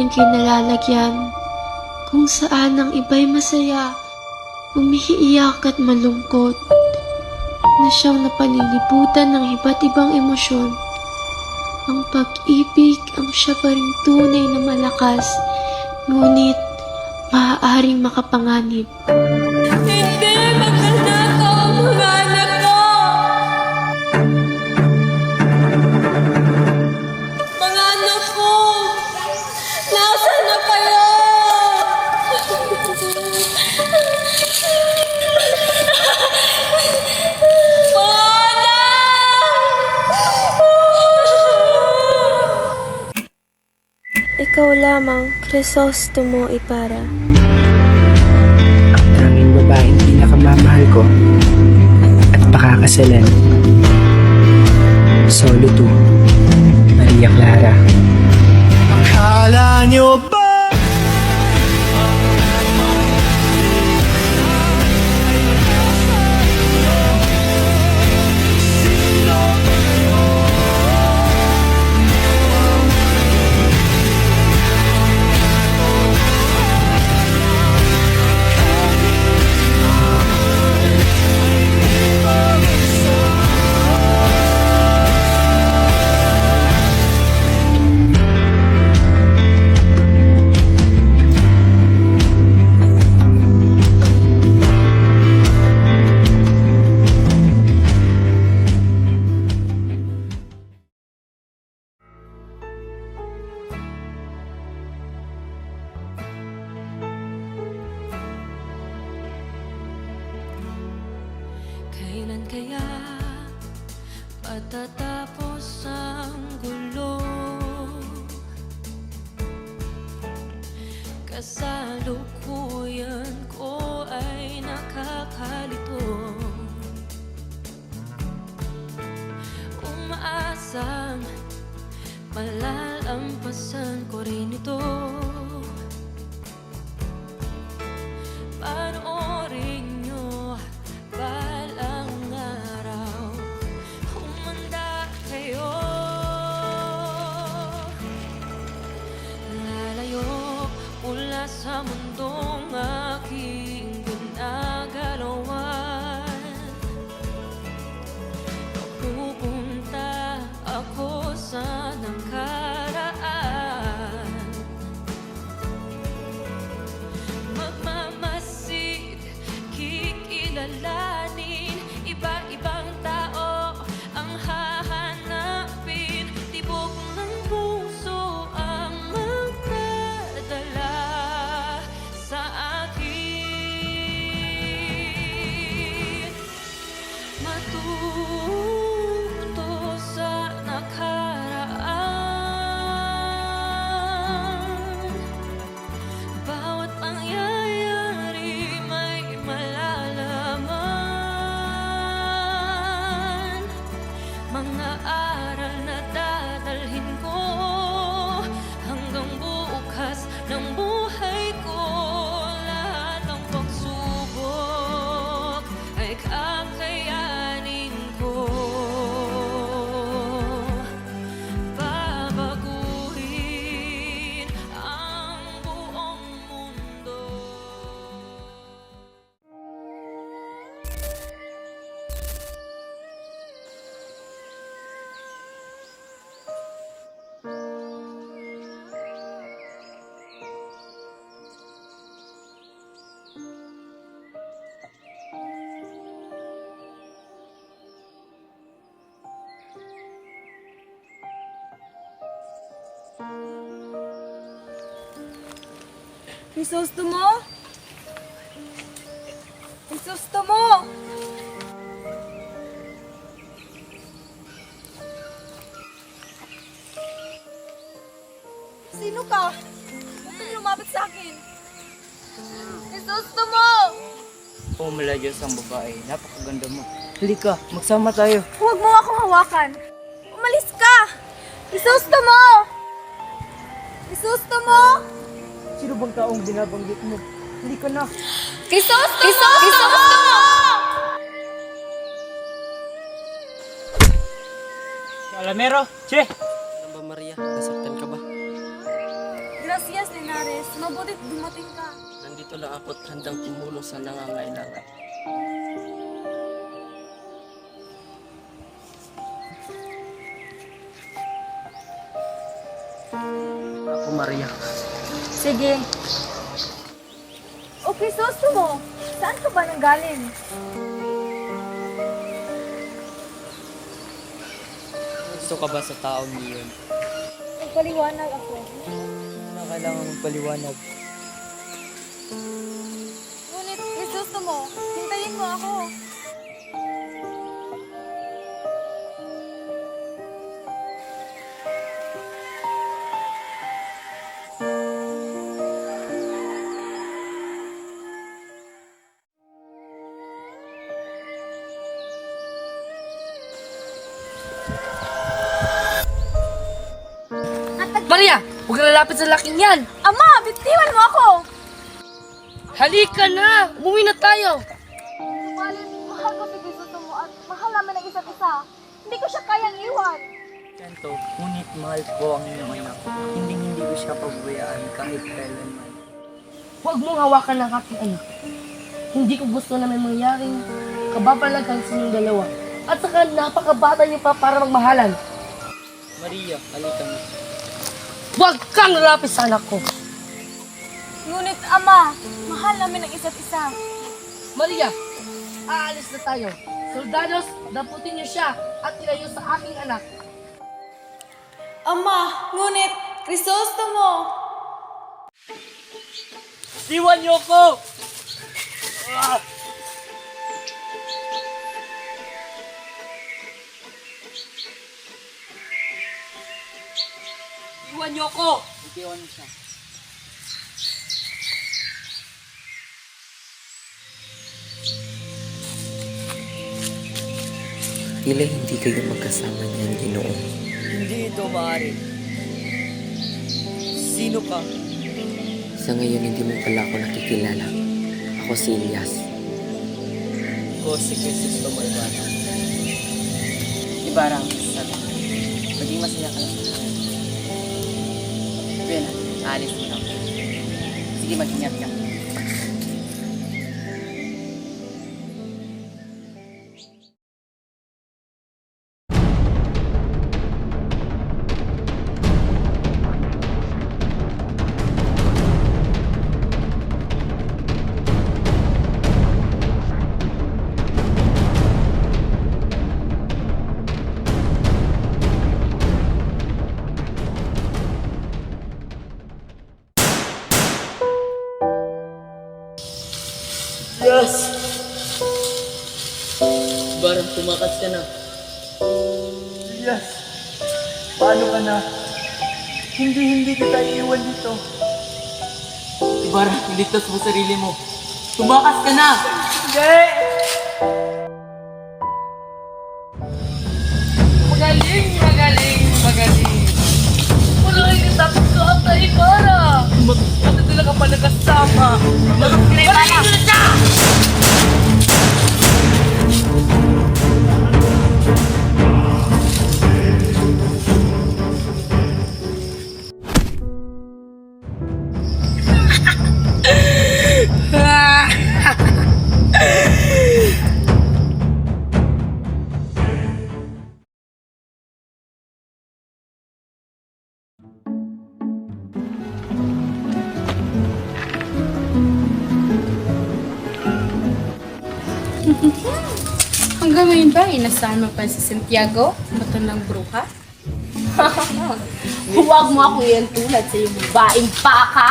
ating kinalalagyan, kung saan ang iba'y masaya, umiiyak at malungkot, na siyang napalilibutan ng iba't ibang emosyon. Ang pag-ibig ang siya pa ring tunay na malakas, ngunit maaaring makapanganib. Hindi! Magnanakaw ang mga anak ko! Mga anak ko! Nasaan na kayo? Mga anak! Ikaw lamang, Crisostomo Ipara. Ang tanging babaeng pinakamamahal ko at pakakasalan. Solo 2, Maria Clara. Akala nyo ba? Kailan kaya matatapos ang gulo? Kasalukuyan ko ay nakakalito, umaasang malalampasan ko rin ito. Panoorin nyo balang araw, humanda kayo. Lalayo mula sa mundong aking ginagalawan, pupunta ako sa nakaraan. Magmamasid, kikilalanin, iba-ibang tao ang hahanapin. Tibok ng puso ang magdadala sa akin. Matuto sa nakaraan, bawat pangyayari may malalaman. Mga aral na dadalhin ko hanggang bukas ng buhay ko. Lahat ng pagsubok ay kakayanin ko. Babaguhin ang buong mundo. Crisostomo? Crisostomo! Sino ka? Huwag kang lumapit sa akin. Crisostomo! Oh, mula Diyos ang babae. Napakaganda mo. Halika, magsama tayo. Huwag mo akong hawakan. Umalis ka! Crisostomo! Crisostomo! Sino bang taong binabanggit mo? Halika na. Crisostomo! Crisostomo! Alamero, che! Ano ba, Maria? Nasaktan ka ba? Gracias Ares. Mabutit dumating ka. Nandito lang ako at handang tumulong sa nangangailangan. Ako, Maria. Sige. Okay, susto mo. Saan ka ba nanggaling? Gusto ka ba sa taong iyon? Nagpaliwanag ako. Na kailangan magpaliwanag. Ngunit, gusto mo. Hintayin mo ako. Maria, huwag ka lalapit sa laking yan. Ama, bitiwan mo ako! Halika na, umuwi na tayo. Subalit, mahal ko si Gusto mo at mahal namin ang isa't isa. Hindi ko siya kayang iwan. Kanto, ngunit mahal ko ang iyong anak. Hindi ko siya pabayaan kahit kailanman. Huwag mong hawakan ng aking anak. Hindi ko gusto na may mangyaring kababalagan sa inyong dalawa. At saka napakabata niyo pa para magmahalan. Maria, halika na. Huwag kang lalapit sa anak ko. Ngunit, Ama, mahal namin ang isa't isa. Maria, aalis na tayo. Soldados, daputin niyo siya at ilayo sa aking anak. Ama, ngunit, Crisostomo! Iwan niyo ko! Iwan niyo ko! Iwan niyo siya. Tila hindi kayo magkasama niyan, Ginoon. Hindi ito maaari. Sino ka? Sa ngayon, hindi mo pala ako nakikilala. Ako si Elias. Ko si Crisis Lumalbana. Ibarang, sabi. Maging masaya ka lang. Bien, alis mo na. Sige, mag-ingat ka. Yes! Barang tumakas ka na. Yes! Paano ka na? Hindi kita iiwan dito. Barang, iligtas mo sarili mo. Tumakas ka na! Hindi! Magaling, magaling, magaling. Wala kayo tapos ka at ay para. Matadala ka pa nagkasama. Magaling na siya! Hanggang ngayon ba, inasahan mo pa si Santiago, matandang bruha? Huwag mo ako yan tulad sa iyong babaeng baka.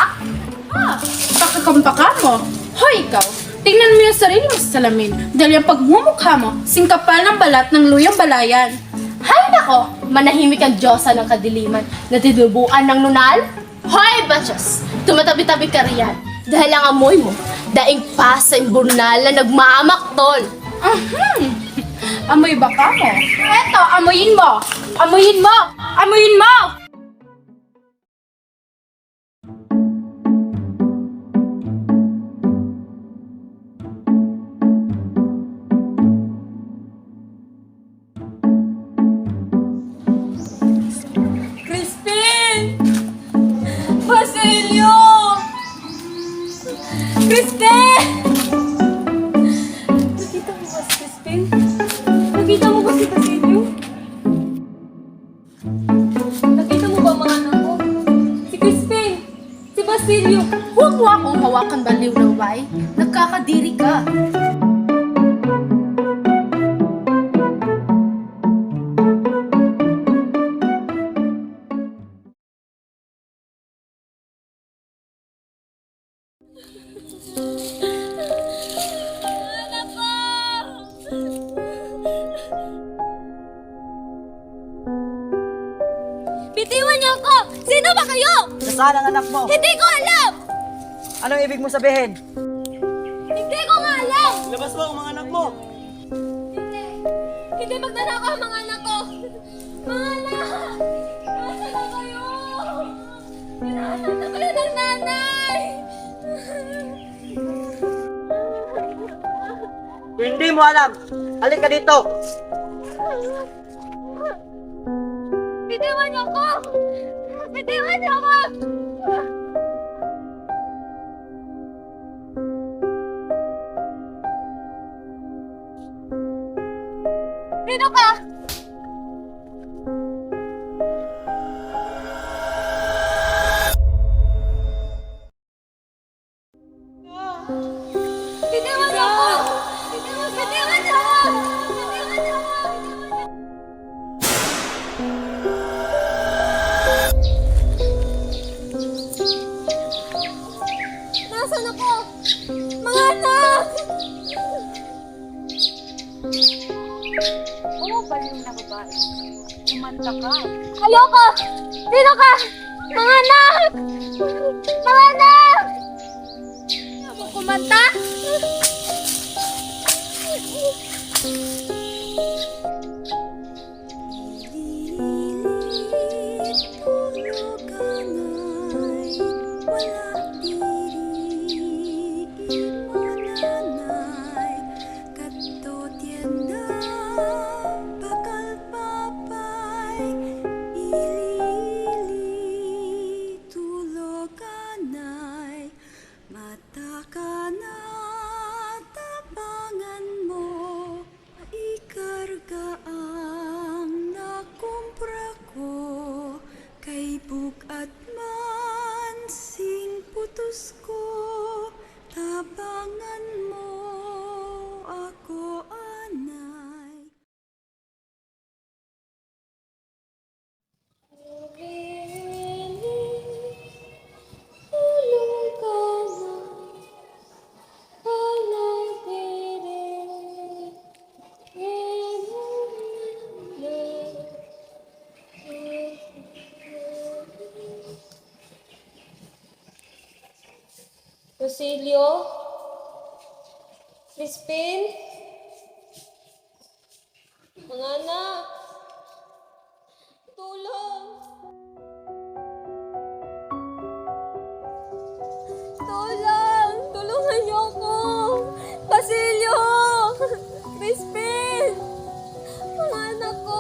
Pakakampaka mo? Hoy, ikaw! Tingnan mo yung sarili mo sa salamin dahil yung pagmumukha mo, singkapal ng balat ng luyang balayan. Hay nako, manahimik ang Diyosa ng kadiliman na tinubuan ng nunal. Hoy, batches! Tumatabi-tabi ka riyan dahil ang amoy mo, daing pa sa imburnal na nagmamaktol. Amoy baka mo? Eto, amoyin mo! Amoyin mo! Amoyin mo! Crispin! Basilio! Crispin! Nakita mo ba si Crispin? Nakita mo ba si Basilio? Nakita mo ba mga anak ko? Si Crispin! Si Basilio! Huwag mo akong hawakan baliw ng bay. Nagkakadiri ka. Bitiwan niyo ako! Sino ba kayo? Nasaan ang anak mo? Hindi ko alam! Anong ibig mo sabihin? Hindi ko nga alam! Labas mo ang mga anak mo! Hindi! Hindi magnanakaw ang mga anak ko! Mga anak! Nasaan na kayo? Hinahanap na kayo ng nanay! Kung hindi mo alam, halika dito! Bitiwan niyo ako! Bitiwan niyo ako! Sino ka? Bitiwan niyo ako! Bitiwan niyo ako! Bitiwan niyo ako! Nasaan ako? Mga anak! Oo, baliw na babae. Kumanta ka. Ayoko! Sino ka? Mga anak! Mga anak! Ako kumanta? Mata ka na, tabangan mo, ikarga ang nakumpra ko, kay bugat man sing putos ko, tabangan mo ako anay. Basilio? Crispin? Mga anak! Tulong! Tulong! Tulungan niyo ako! Basilio! Crispin! Mga anak ko!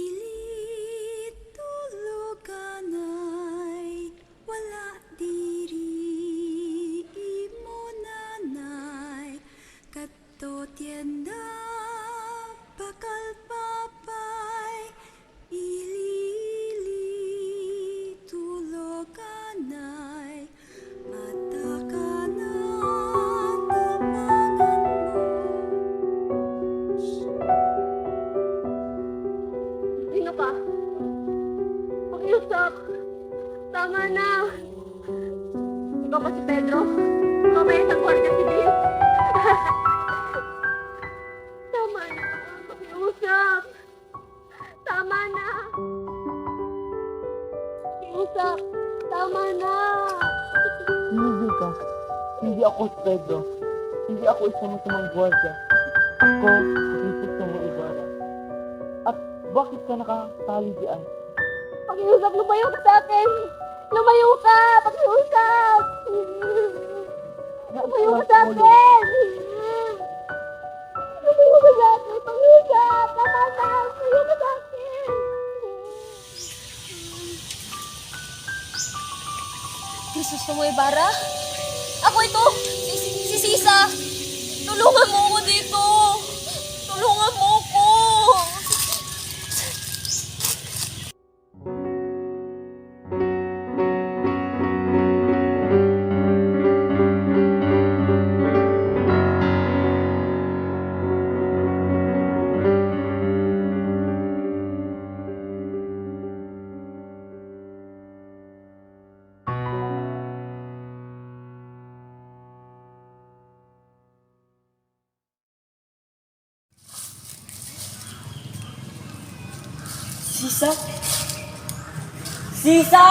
Ililit tuluganay, wala diri imo nanay, kadto tienda bakal papay. Ililit tuluganay, mata ka na Ako si Pedro. Hindi ako isang masamang gwardiya. Ako si Sumo Ibarra. At bakit ka nakatali diyan? Pakiusap, lumayo ka sa akin! Lumayo ka! Pakiusap! Lumayo ka sa akin! Lumayo ka sa akin! Pakiusap! Tama na! Lumayo ka sa akin! Jesus mo, Ibarra? Ako ito! Si Sisa! Tulungan mo ako dito! Tulungan mo ako! Sisa? Sisa!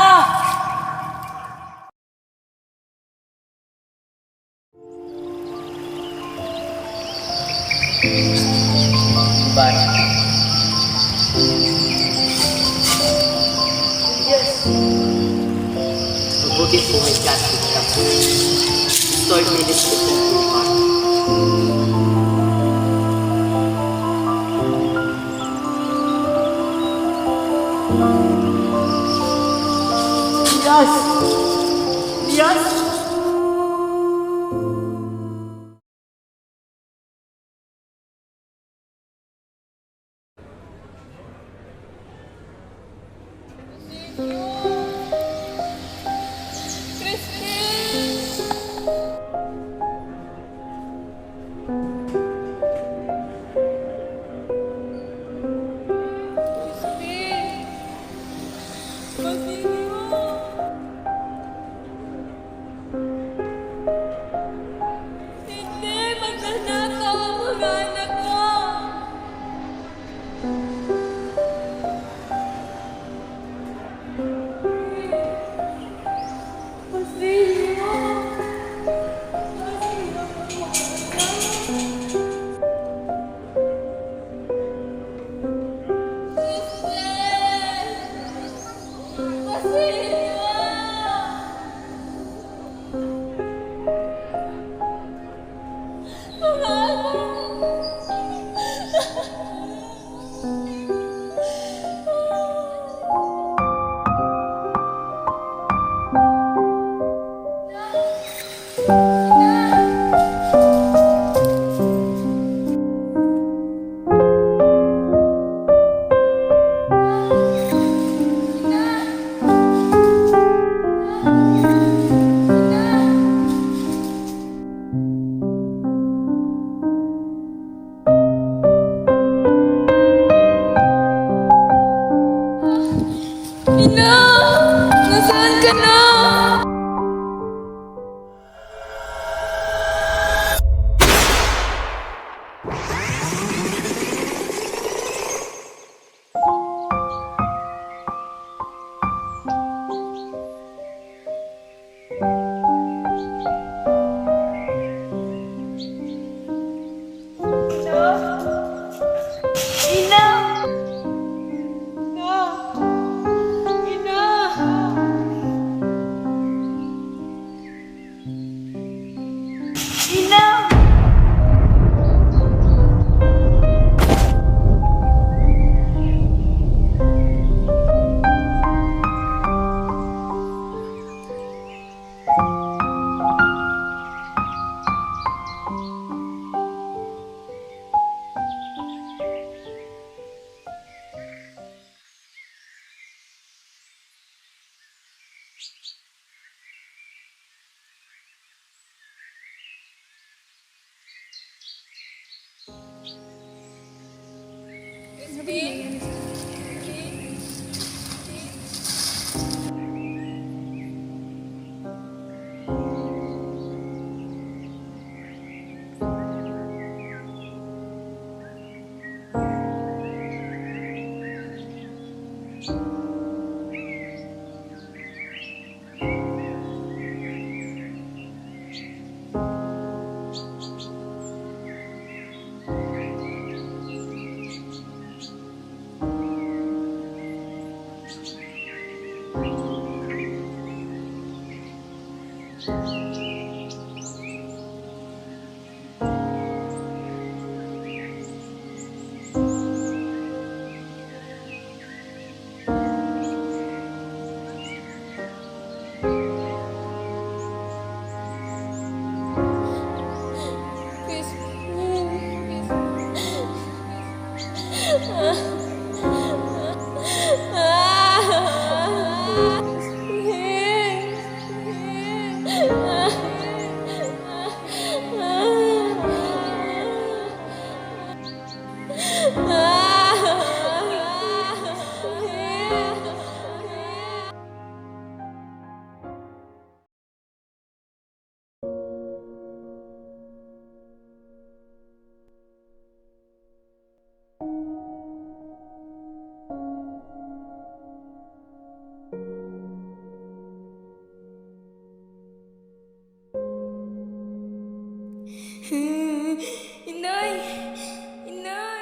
Ibarra. Mabuti po may Catholic ka po. Story minutes ko po po. Yes! Yes! Hindi! Magnanakaw ang mga anak ko! Basilio! Ina! Nasaan ka na? Inay! Inay!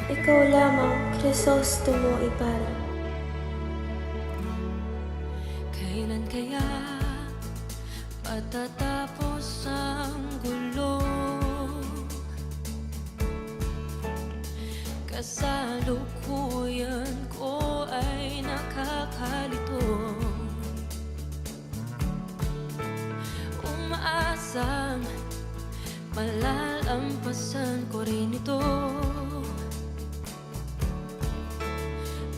Ikaw lamang, Crisostomo Ibarra. Kailan kaya matatapos ang gulo? Kasalukuyan ko ay nakakalito. Umaasang malalampasan ko rin ito.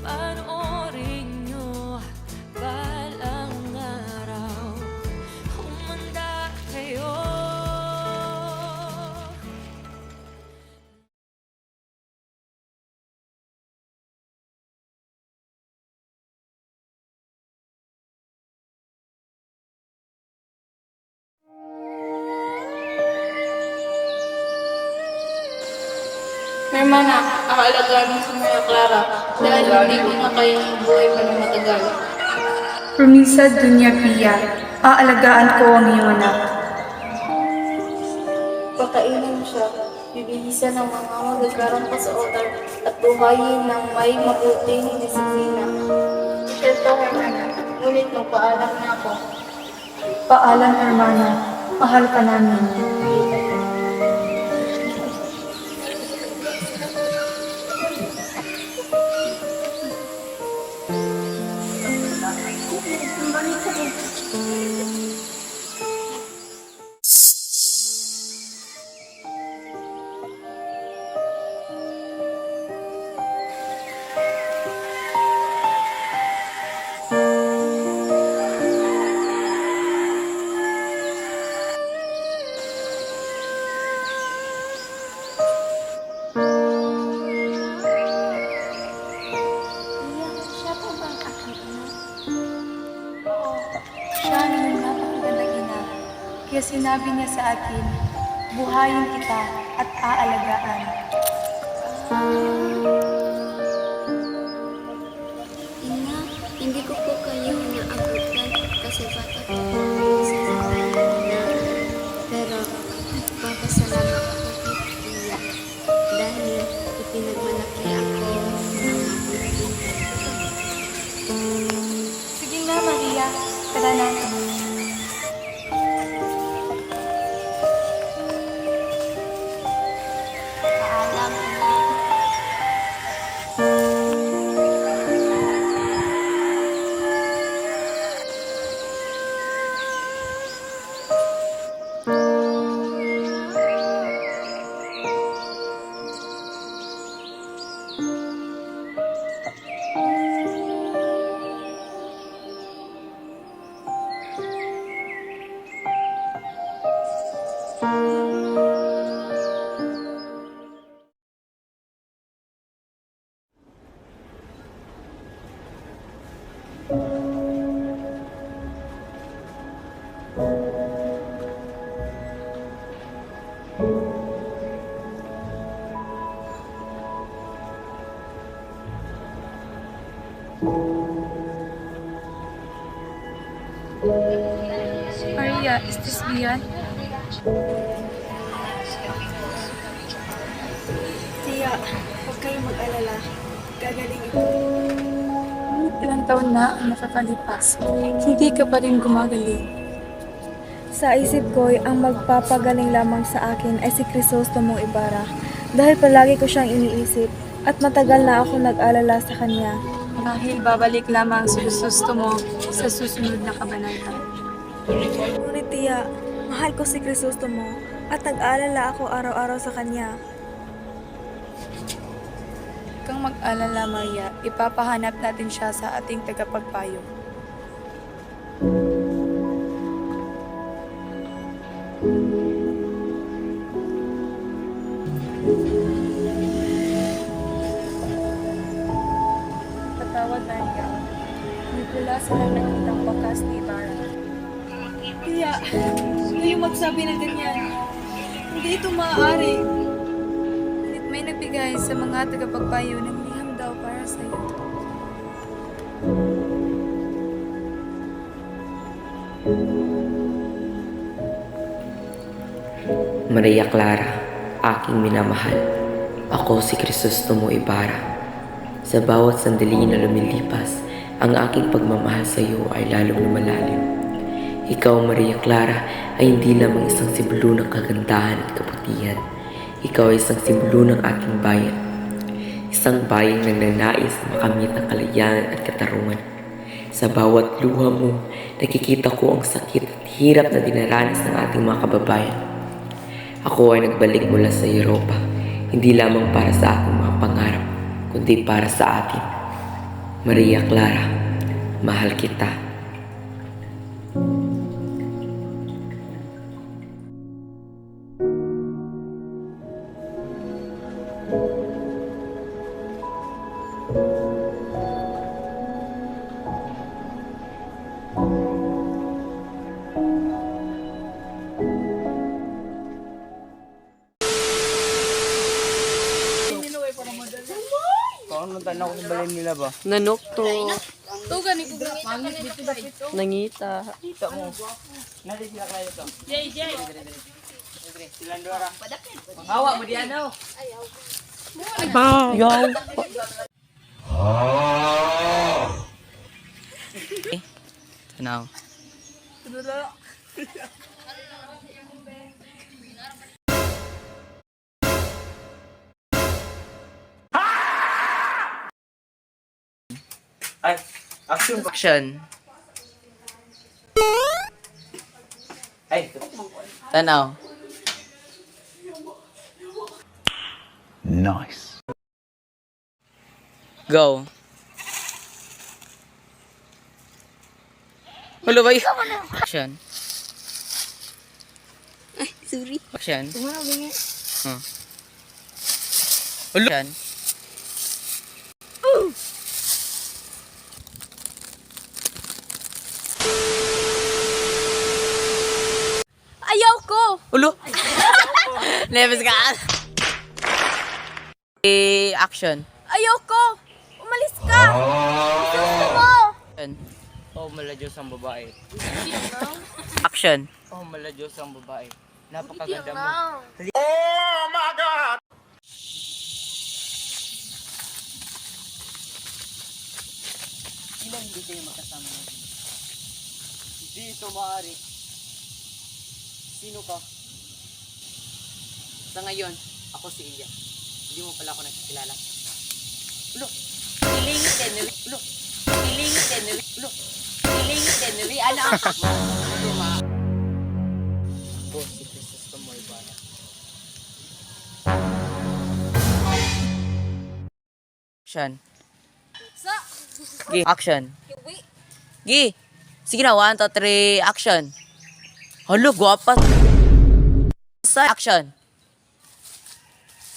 Panoorin nyo balang araw, humanda kayo. Hermana, aalagaan mo si Maria Clara dahil hindi ko na kayang mabuhay pa ng matagal. Promisa Dunya Pia, aalagaan ko ang iyong anak. Pakainin siya, bibihisan ng mga magagarang pa sa altar at buhayin ng may mabuting disiplina. Ito, Hermana, ngunit magpaalam na ako. Paalam, hermana. Mahal ka namin. Siya ang iyong napakagandang ina. Kaya sinabi niya sa akin, buhayin kita at aalagaan. Ina, hindi ko po kayo naabutan kasi bata po po kayo sa kayo na. Pero papasalamat ako kay Pia dahil ipinagmalaki ako ng mabuti. Sige na, Maria. Tara na. Paalam, Ina. Maria, is this Bian? Tia, huwag kayong mag-alala. Gagaling ito. taon na ang nakakalipas, hindi ka pa rin gumagaling. Sa isip ko'y ang magpapagaling lamang sa akin ay si Crisostomo Ibarra dahil palagi ko siyang iniisip at matagal na ako nag-alala sa kanya. Dahil babalik lamang si Crisostomo sa susunod na kabanata. Ngunit tiya, mahal ko si Crisostomo at nag-alala ako araw-araw sa kanya. Kang mag-alala, Maria, ipapahanap natin siya sa ating tagapagpayo. Patawad, Maria. Mula sa lang nakitang bakas ni Ibarra. Kaya, ngayon magsabi ng ganyan. Hindi ito maaari. Ngunit may nagbigay sa mga tagapagpayo ng liham daw para sa iyo. Maria Clara, aking minamahal. Ako si Crisostomo Ibarra. Sa bawat sandali na lumilipas, ang aking pagmamahal sa iyo ay lalong lumalalim. Ikaw, Maria Clara, ay hindi lamang isang simbolo ng kagandahan at kabutihan. Ikaw ay isang simbolo ng ating bayan. Isang bayang nagnanais na makamit ang kalayaan at katarungan. Sa bawat luha mo, nakikita ko ang sakit at hirap na dinaranas ng ating mga kababayan. Ako ay nagbalik mula sa Europa, hindi lamang para sa ating mga pangarap, kundi para sa atin. Maria Clara, mahal kita. Paano tanaw ko balay nila ba? Nanok to. Tugan, Nangita. Kita mo. Nadi sila kayo to. Silang dora. Hawa mo diyan no. Yaw. Tanaw. Ay, action. Ay, tanaw. Nice. Go. Hello, ba? Action. Ay, sorry. Action. Tumawag nga. Hello. Action. Ayaw ko! Ulo. Leves ka. Action. Ayaw ko! Umalis ka! Gusto mo! Oh, maladyos ang babae. Action. Oh, maladyos ang babae. Napakaganda mo. Ilan hindi kayo magkasama natin? Hindi ito maaari. Sino ka? Sa ngayon, ako si Ilya. Hindi mo pala ako nakikilala. Ulo! Pilingit Henry! Ulo! Pilingit Henry! Ulo! Pilingit Henry! Ano ang mo? Ulo ma! Ako si Crisostomo Ibarra. Action. Gi, action. Gi. Sige na, 1, 2, 3, action. Halo, guwapa. Action.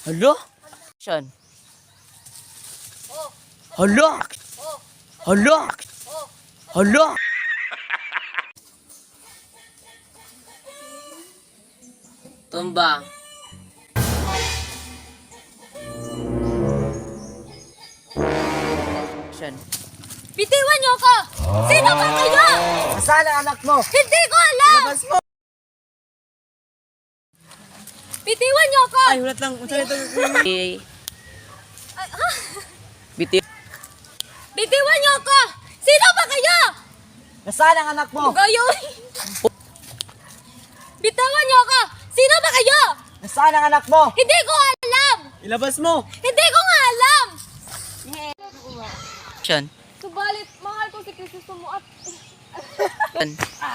Halo? Action. Halo? Halo? Halo? Tumba. Action. Bitiwan niyo ako! Sino ba kayo? Saan ang anak mo? Hindi ko alam! Labas mo! Bitiwan niyo ako! Ay, ulat lang. Unsa ito? Biti. Bitiwan niyo ako! Nasaan ang anak mo? Kayo! Bitawan niyo ako! Sino ba kayo? Nasaan ang anak mo? Hindi ko alam! Ilabas mo! Hindi ko nga alam! Action. Subalit, mahal ko si Kristo mo at... Action.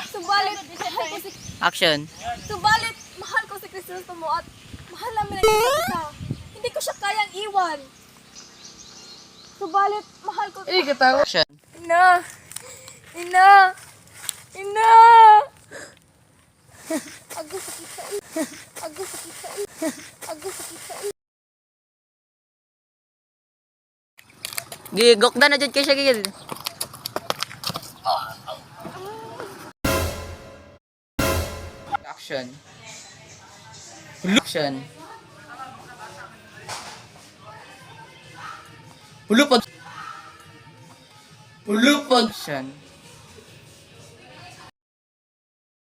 Subalit, mahal ko si... Action. Subalit, mahal ko si Kristo mo at... Mahal namin ang isa't isa. Hindi ko siya kayang iwan. Subalit, mahal ko... Action. Ina! Ina! Ina! Agus sa kita. Agus sa kita. Agus sa kita. Gigokda na dyan kayo siya gigil. Action. Action. Pulupod. Action.